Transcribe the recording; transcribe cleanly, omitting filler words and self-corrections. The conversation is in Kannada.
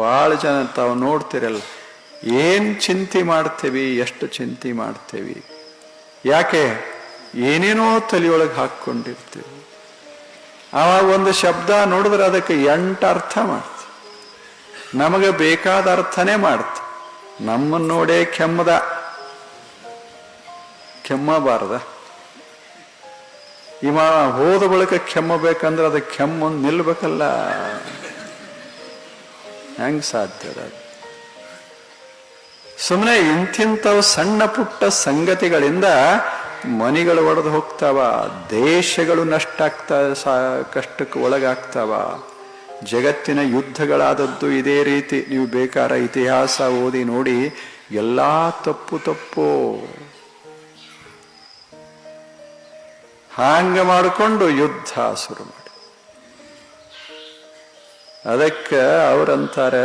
ಬಹಳ ಜನ ತಾವು ನೋಡ್ತಿರಲ್ಲ, ಏನ್ ಚಿಂತೆ ಮಾಡ್ತೇವಿ, ಎಷ್ಟು ಚಿಂತೆ ಮಾಡ್ತೇವಿ, ಯಾಕೆ ಏನೇನೋ ತಲೆಯೊಳಗೆ ಹಾಕೊಂಡಿರ್ತೀವಿ. ಆವಾಗ ಒಂದು ಶಬ್ದ ನೋಡಿದ್ರೆ ಅದಕ್ಕೆ 8 ಅರ್ಥ ಮಾಡ್ತೀವಿ. ನಮಗೆ ಬೇಕಾದ ಅರ್ಥನೇ ಮಾಡ್ತ. ನಮ್ಮನ್ನು ನೋಡೇ ಕೆಮ್ಮಬಾರ್ದ? ಇವ ಹೋದ ಬಳಿಕ ಕೆಮ್ಮಬೇಕಂದ್ರೆ ಅದು ಕೆಮ್ಮೊಂದು ನಿಲ್ಬೇಕಲ್ಲ. ಹೆಂಗ್ ಸಾಧ್ಯ? ಸುಮ್ಮನೆ ಇಂತಿಂಥವು ಸಣ್ಣ ಪುಟ್ಟ ಸಂಗತಿಗಳಿಂದ ಮನೆಗಳು ಒಡೆದು ಹೋಗ್ತಾವ, ದೇಶಗಳು ನಷ್ಟ ಕಷ್ಟಕ್ಕೆ ಒಳಗಾಗ್ತಾವ. ಜಗತ್ತಿನ ಯುದ್ಧಗಳಾದದ್ದು ಇದೇ ರೀತಿ. ನೀವು ಬೇಕಾದ ಇತಿಹಾಸ ಓದಿ ನೋಡಿ, ಎಲ್ಲಾ ತಪ್ಪು. ಹಾಂಗ ಮಾಡಿಕೊಂಡು ಯುದ್ಧ ಶುರು ಮಾಡಿ. ಅದಕ್ಕೆ ಅವರಂತಾರೆ,